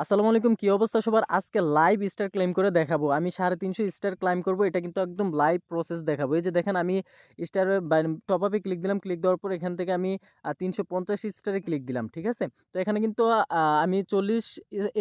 আসসালামু আলাইকুম, কি অবস্থা সবার? আজকে লাইভ স্টার ক্লেইম করে দেখাবো। আমি 350 স্টার ক্লাইম করব। এটা কিন্তু একদম লাইভ প্রসেস দেখাবো। এই যে দেখেন, আমি স্টারে টপ আপে ক্লিক দিলাম। ক্লিক দেওয়ার পর এখান থেকে আমি 350 স্টারে ক্লিক দিলাম। ঠিক আছে? তো এখানে কিন্তু আমি 40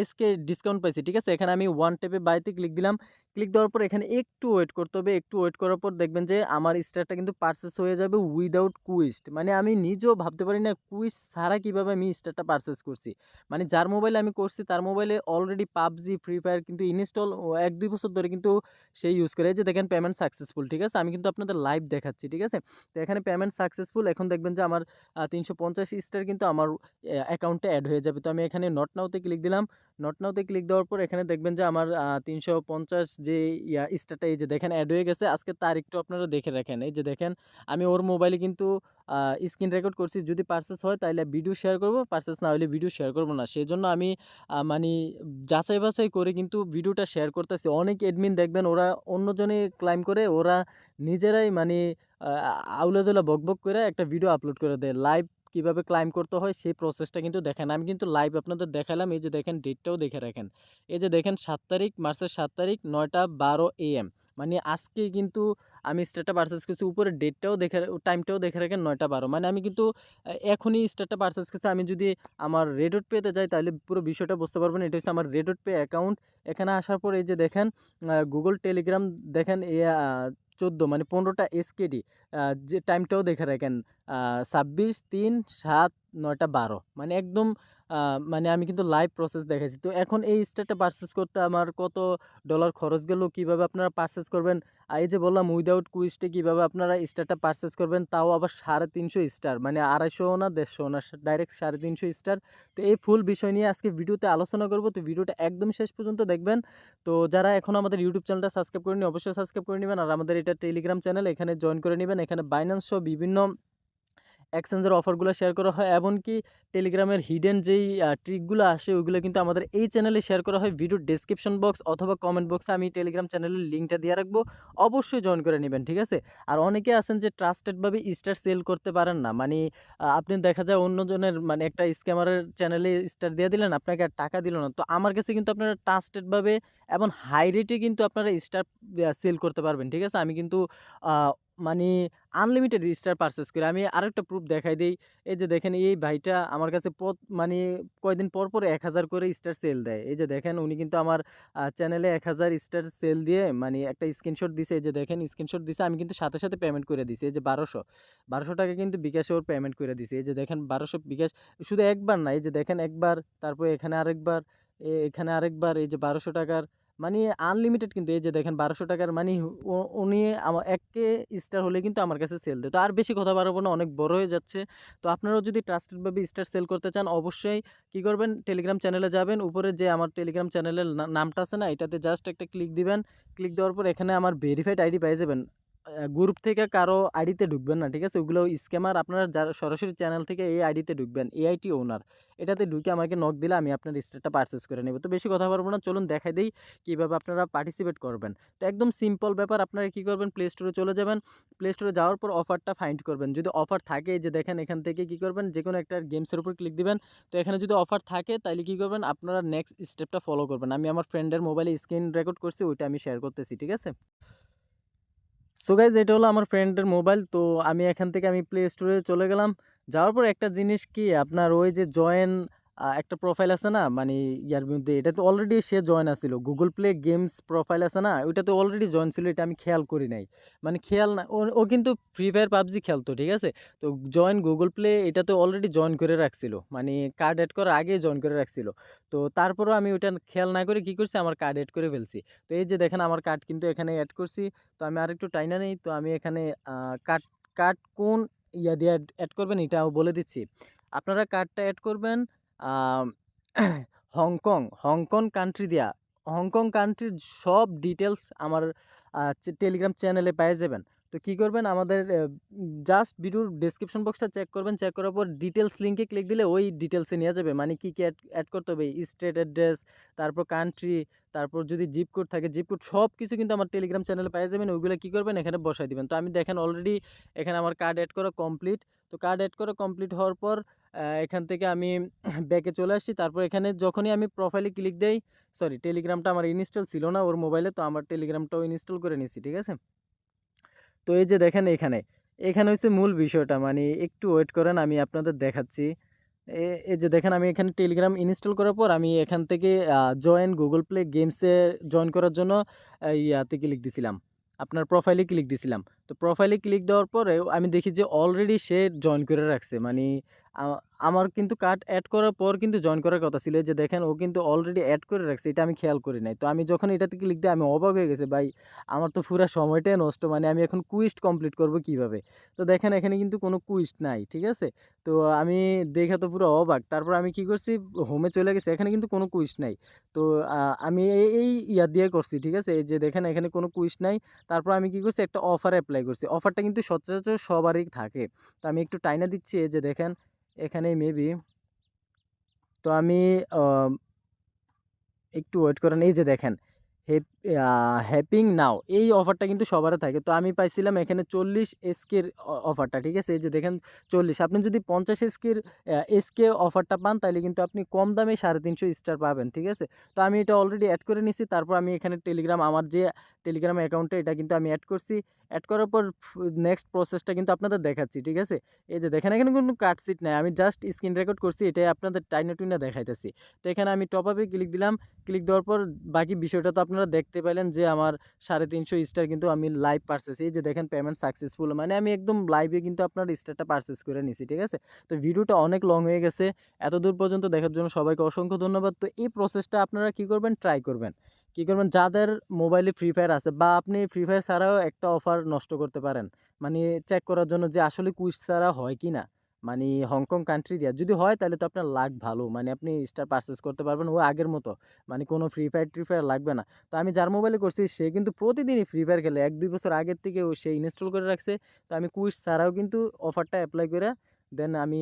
এসকে ডিসকাউন্ট পাইছি। ঠিক আছে? এখানে আমি ওয়ান ট্যাপে বাইতে ক্লিক দিলাম। ক্লিক দেওয়ার পর এখানে একটু ওয়েট করতে হবে। একটু ওয়েট করার পর দেখবেন যে আমার স্টারটা কিন্তু পারচেস হয়ে যাবে উইদাউট কুইস্ট। মানে আমি নিজেও ভাবতে পারি না কুইস্ট ছাড়া কিভাবে আমি স্টারটা পারচেস করছি। মানে যার মোবাইলে আমি করছি তার মোবাইলে অলরেডি পাবজি, ফ্রি ফায়ার কিন্তু ইনস্টল ১-২ বছর ধরে কিন্তু সে ইউজ করে। এই যে দেখেন পেমেন্ট সাকসেসফুল। ঠিক আছে? আমি কিন্তু আপনাদের লাইভ দেখাচ্ছি। ঠিক আছে? তো এখানে পেমেন্ট সাকসেসফুল। এখন দেখবেন যে আমার ৩৫০ স্টার কিন্তু আমার অ্যাকাউন্টে এড হয়ে যাবে। তো আমি এখানে নট নাওতে ক্লিক দিলাম। নট নাওতে ক্লিক দেওয়ার পর এখানে দেখবেন যে আমার ৩৫০ যে স্টারটা এই যে দেখেন এড হয়ে গেছে। আজকের তারিখটাও আপনারা দেখে রাখেন। এই যে দেখেন, আমি ওর মোবাইলে কিন্তু স্ক্রিন রেকর্ড করছি। যদি পারচেস হয় তাইলে ভিডিও শেয়ার করব, পারচেস না হলে ভিডিও শেয়ার করব না। সেজন্য আমি মানি যাচাই বাছাই করে কিন্তু ভিডিওটা শেয়ার করতেছি। অনেক অ্যাডমিন দেখবেন ওরা অন্যজনে ক্লাইম করে, ওরা নিজেরাই মানে আ আউলাজুলা বকবক করে একটা ভিডিও আপলোড করে দেয়। লাইভ কিভাবে ক্লাইম করতে হয় সেই প্রসেসটা কিন্তু দেখেন। আমি কিন্তু লাইভ আপনাদের দেখালাম। এই যে দেখেন, ডেটটাও দেখে রাখেন। এই যে দেখেন ৭ তারিখ, মার্চের ৭ তারিখ ৯টা ১২ AM। মানে আজকেই কিন্তু আমি স্টারটা পারচেজ করছি। উপরে ডেটটাও দেখে, টাইমটাও দেখে রাখেন ৯টা ১২। মানে আমি কিন্তু এখনই স্টারটা পারচেজ করছি। আমি যদি আমার রেডট পেতে যাই তাহলে পুরো বিষয়টা বুঝতে পারবেন। এটা হচ্ছে আমার রেডট পে অ্যাকাউন্ট। এখানে আসার পর এই যে দেখেন গুগল টেলিগ্রাম দেখেন ১৪ মানে ১৫টা এসকেডি, যে টাইমটাও দেখে রাখেন ২৬/৩/৭/৯টা ১২। মানে একদম মানে আমি কিন্তু লাইভ প্রসেস দেখাইছি। তো এখন এই স্টারটা পারচেজ করতে আমার কত ডলার খরচ গেল, কিভাবে আপনারা পারচেজ করবেন, এই যে বললাম উইদাউট কুইস্টে কিভাবে আপনারা স্টারটা পারচেজ করবেন, তাও আবার ৩৫০ স্টার, মানে ২৫০ না ১৫০ না, ডাইরেক্ট ৩৫০ স্টার। তো এই ফুল বিষয় নিয়ে আজকে ভিডিওতে আলোচনা করব। তো ভিডিওটা একদম শেষ পর্যন্ত দেখবেন। তো যারা এখনও আমাদের ইউটিউব চ্যানেলটা সাবস্ক্রাইব করেনি অবশ্যই সাবস্ক্রাইব করে নেবেন। আর আমাদের এটা টেলিগ্রাম চ্যানেল, এখানে জয়েন করে নেবেন। এখানে বাইন্যান্স সহ বিভিন্ন এক্সচেঞ্জের অফারগুলো শেয়ার করা হয়, এমনকি টেলিগ্রামের হিডেন যেই ট্রিকগুলো আসে ওইগুলো কিন্তু আমাদের এই চ্যানেলে শেয়ার করা হয়। ভিডিওর ডেসক্রিপশন বক্স অথবা কমেন্ট বক্সে আমি টেলিগ্রাম চ্যানেলের লিঙ্কটা দিয়ে রাখবো। অবশ্যই জয়েন করে নেবেন। ঠিক আছে? আর অনেকে আছেন যে ট্রাস্টেডভাবে স্টার সেল করতে পারেন না। মানে আপনি দেখা যায় অন্যজনের মানে একটা স্ক্যামারের চ্যানেলে স্টার দিয়ে দিলেন, আপনাকে আর টাকা দিল না। তো আমার কাছে কিন্তু আপনারা ট্রাস্টেডভাবে এবং হাই রেটে কিন্তু আপনারা স্টার সেল করতে পারবেন। ঠিক আছে? আমি কিন্তু আ মানে আনলিমিটেড স্টার পারচেজ করি। আমি আরেকটা প্রুফ দেখাই দেই। এই যে দেখেন, এই ভাইটা আমার কাছে মানে কয়দিন পর, পর ১,০০০ করে স্টার সেল দেয়। এই যে দেখেন, উনি কিন্তু আমার চ্যানেলে ১,০০০ স্টার সেল দিয়ে মানে একটা স্ক্রিনশট দিছে। এই যে দেখেন স্ক্রিনশট দিছে। আমি কিন্তু সাথে, সাথে পেমেন্ট করে দিছি। এই যে ১২০০ টাকা কিন্তু বিকাশে ওর পেমেন্ট করে দিছি। এই যে দেখেন ১২০০ বিকাশ, শুধু একবার না, এই যে দেখেন একবার, তারপরে এখানে আরেকবার, এখানে আরেকবার, এই যে ১২০০ টাকার মানে আনলিমিটেড কিন্তু। এই যে দেখেন ১২০০ টাকার মানে উনি ১K স্টার হলে কিন্তু আমার কাছে সেল দেয়। তো আর বেশি কথা বাড়াবো না, অনেক বড় হয়ে যাচ্ছে। তো আপনারাও যদি ট্রাস্টেডভাবে স্টার সেল করতে চান অবশ্যই কী করবেন, টেলিগ্রাম চ্যানেলে যাবেন। উপরে যে আমার টেলিগ্রাম চ্যানেলের নামটা আছে না, এটাতে জাস্ট একটা ক্লিক দিবেন। ক্লিক দেওয়ার পর এখানে আমার ভেরিফাইড আইডি পেয়ে যাবেন। গ্রুপ থেকে কারো আইডিতে ঢুকবেন না। ঠিক আছে? ওগুলো স্ক্যামার। আপনারা যারা সরাসরি চ্যানেল থেকে এই আইডিতে ঢুকবেন, এআইটি ওনার, এটাতে ঢুকে আমাকে নক দিলে আমি আপনার স্টারটা পারচেজ করে নেব। তো বেশি কথা বলবো না, চলুন দেখাই দেই কীভাবে আপনারা পার্টিসিপেট করবেন। তো একদম সিম্পল ব্যাপার। আপনারা কী করবেন, প্লে স্টোরে চলে যাবেন। প্লে স্টোরে যাওয়ার পর অফারটা ফাইন্ড করবেন। যদি অফার থাকে, এই যে দেখেন এখান থেকে কী করবেন, যেকোনো একটা গেমসের উপর ক্লিক দিবেন। তো এখানে যদি অফার থাকে তাহলে কী করবেন, আপনারা নেক্সট স্টেপটা ফলো করবেন। আমি আমার ফ্রেন্ডের মোবাইলে স্ক্রিন রেকর্ড করছি, ওইটা আমি শেয়ার করতেছি। ঠিক আছে? সো গাইজ, এটা হলো আমার ফ্রেন্ডের মোবাইল। তো আমি এখান থেকে আমি প্লে স্টোরে চলে গেলাম। যাওয়ার পর একটা জিনিস কি, আপনার ওই যে জয়েন একটা প্রোফাইল আছে না, মানে ইয়ার মধ্যে এটাতে অলরেডি সে জয়েন আছিল। গুগল প্লে গেমস প্রোফাইল আছে না, ওইটাতে অলরেডি জয়েন ছিল। এটা আমি খেয়াল করি নাই, মানে খেয়াল না, ও কিন্তু ফ্রি ফায়ার পাবজি খেলতো। ঠিক আছে? তো জয়েন গুগল প্লে এটাতে অলরেডি জয়েন করে রাখছিল, মানে কার্ড অ্যাড করার আগে জয়েন করে রাখছিল। তো তারপরেও আমি ওইটা খেয়াল না করে কী করছি, আমার কার্ড অ্যাড করে ফেলছি। তো এই যে দেখেন আমার কার্ড কিন্তু এখানে অ্যাড করছি। তো আমি আরেকটু টাইনা নেই। তো আমি এখানে কার্ড কার্ড কোন ইয়া দিয়ে অ্যাড করবেন এটাও বলে দিচ্ছি। আপনারা কার্ডটা অ্যাড করবেন আম হংকং কান্ট্রি দিয়া। হংকং কান্ট্রির সব ডিটেইলস আমার টেলিগ্রাম চ্যানেলে পেয়ে যাবেন। তো কী করবেন, আমাদের জাস্ট ভিডিওর ডেসক্রিপশন বক্সটা চেক করবেন, চেক করার পর ডিটেলস লিঙ্কে ক্লিক দিলে ওই ডিটেলসে নিয়ে যাবে। মানে কী কী অ্যাড করতে হবে, স্টেট অ্যাড্রেস, তারপর কান্ট্রি, তারপর যদি জিপ কোড থাকে জিপ কোড, সব কিছু কিন্তু আমার টেলিগ্রাম চ্যানেলে পেয়ে যাবেন। ওইগুলো কী করবেন, এখানে বসাই দিবেন। তো আমি দেখেন অলরেডি এখানে আমার কার্ড অ্যাড করা কমপ্লিট। তো কার্ড অ্যাড করা কমপ্লিট হওয়ার পর এখান থেকে আমি ব্যাকে চলে আসছি। তারপর এখানে যখনই আমি প্রোফাইলে ক্লিক দেই, সরি, টেলিগ্রামটা আমার ইনস্টল ছিল না ওর মোবাইলে, তো আমার টেলিগ্রামটাও ইনস্টল করে নিছি, ঠিক আছে? তো এই যে দেখেন এখানে হচ্ছে মূল বিষয়টা, মানে একটু ওয়েট করেন, আমি আপনাদের দেখাচ্ছি। এই যে দেখেন, আমি এখানে টেলিগ্রাম ইনস্টল করার পর আমি এখান থেকে জয়েন গুগল প্লে গেমসে জয়েন করার জন্য ইয়াতে ক্লিক দিছিলাম, আপনার প্রোফাইলে ক্লিক দিছিলাম। তো প্রোফাইলে ক্লিক দেওয়ার পরে আমি দেখি যে অলরেডি সে জয়েন করে রাখছে। মানে আমার কিন্তু কার্ড অ্যাড করার পর কিন্তু জয়েন করার কথা ছিল। এই যে দেখেন, ও কিন্তু অলরেডি অ্যাড করে রাখছে, এটা আমি খেয়াল করি নাই। তো আমি যখন এটাতে ক্লিক দিই আমি অবাক হয়ে গেছি, ভাই আমার তো পুরা সময়টাই নষ্ট। মানে আমি এখন কুইজ কমপ্লিট করব কিভাবে? তো দেখেন এখানে কিন্তু কোনো কুইজ নাই, ঠিক আছে? তো আমি দেখে তো পুরো অবাক। তারপর আমি কি করছি, হোমে চলে গেছি, এখানে কিন্তু কোনো কুইজ নাই। তো আমি এই ইয়া দিয়ে করছি, ঠিক আছে? এই যে দেখেন এখানে কোনো কুইজ নাই। তারপর আমি কি করছি, একটা অফার অ্যাপ্লাই করছি। অফারটা কিন্তু সচরাচর সবারই থাকে। তো আমি একটু টাইনা দিচ্ছি, এই যে দেখেন এখানে মেবি, তো আমি একটু ওয়েট করেন। এই যে দেখেন হ্যাপিং নাও, এই অফারটা কিন্তু সবারই থাকে। তো আমি পাইছিলাম এখানে 40 এসকের অফারটা, ঠিক আছে? এই যে দেখেন 40, আপনি যদি 50 এসকের এসকে অফারটা পান তাহলে কিন্তু আপনি কম দামে 350 স্টার পাবেন, ঠিক আছে? তো আমি এটা অলরেডি অ্যাড করে নিছি। তারপর আমি এখানে টেলিগ্রাম, আমার যে টেলিগ্রাম অ্যাকাউন্টে, এটা কিন্তু আমি অ্যাড করছি। অ্যাড করার পর নেক্সট প্রসেসটা কিন্তু আপনাদের দেখাচ্ছি, ঠিক আছে? এই যে দেখেন এখানে কোনো কাটসিট নাই, আমি জাস্ট স্ক্রিন রেকর্ড করছি, এটাই আপনাদের টাইনা টুইনা দেখাইতেছি। তো এখানে আমি টপ আপে ক্লিক দিলাম। ক্লিক দেওয়ার পর বাকি বিষয়টা তো আপনারা দেখতে পেলেন যে আমার 350 স্টার কিন্তু আমি লাইভ পারচেস, এই যে দেখেন পেমেন্ট সাকসেসফুল, মানে আমি একদম লাইভে কিন্তু আপনার স্টারটা পারচেস করে নিছি, ঠিক আছে? তো ভিডিওটা অনেক লং হয়ে গেছে, এতদূর পর্যন্ত দেখার জন্য সবাইকে অসংখ্য ধন্যবাদ। তো এই প্রসেসটা আপনারা কী করবেন, ট্রাই করবেন। কী করবেন, যাদের মোবাইলে ফ্রি ফায়ার আছে, বা আপনি ফ্রি ফায়ার ছাড়াও একটা অফার নষ্ট করতে পারেন, মানে চেক করার জন্য যে আসলে কুইজ ছাড়া হয় কি না। মানে হংকং কান্ট্রি দিয়া যদি হয় তাহলে তো আপনার লাক ভালো, মানে আপনি স্টার পারচেস করতে পারবেন ও আগের মতো, মানে কোনো ফ্রি ফায়ার লাগবে না। তো আমি যার মোবাইলে করছি সে কিন্তু প্রতিদিনই ফ্রি ফায়ার খেলে, 1-2 বছর আগের থেকে সে ইনস্টল করে রাখছে। তো আমি কুইজ ছাড়াও কিন্তু অফারটা অ্যাপ্লাই করে দেন আমি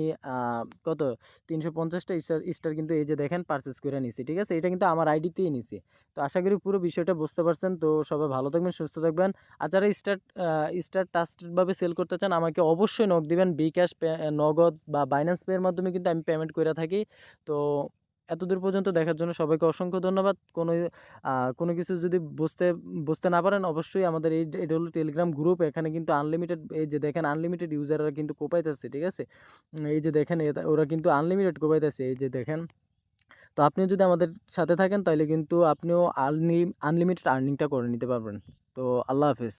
কত 350টা স্টার কিন্তু এই যে দেখেন পারচেস করে নিছি, ঠিক আছে? এটা কিন্তু আমার আইডিতেই নিছি। তো আশা করি পুরো বিষয়টা বুঝতে পারছেন। তো সবাই ভালো থাকবেন, সুস্থ থাকবেন। আর যারা স্টার ট্রাস্টেডভাবে সেল করতে চান আমাকে অবশ্যই নক দিবেন। বিকাশ, নগদ বা বাইন্যান্স পের মাধ্যমে কিন্তু আমি পেমেন্ট করে থাকি। তো এতদূর পর্যন্ত দেখার জন্য সবাইকে অসংখ্য ধন্যবাদ। কোনো কিছু যদি বুঝতে না পারেন অবশ্যই আমাদের এটা হলো টেলিগ্রাম গ্রুপ। এখানে কিন্তু আনলিমিটেড, এই যে দেখেন আনলিমিটেড ইউজাররা কিন্তু কোপাইতেছে, ঠিক আছে? এই যে দেখেন ওরা কিন্তু আনলিমিটেড কোপাইতেছে, এই যে দেখেন। তো আপনিও যদি আমাদের সাথে থাকেন তাহলে কিন্তু আপনিও আনলিমিটেড আর্নিংটা করে নিতে পারবেন। তো আল্লাহ হাফেজ।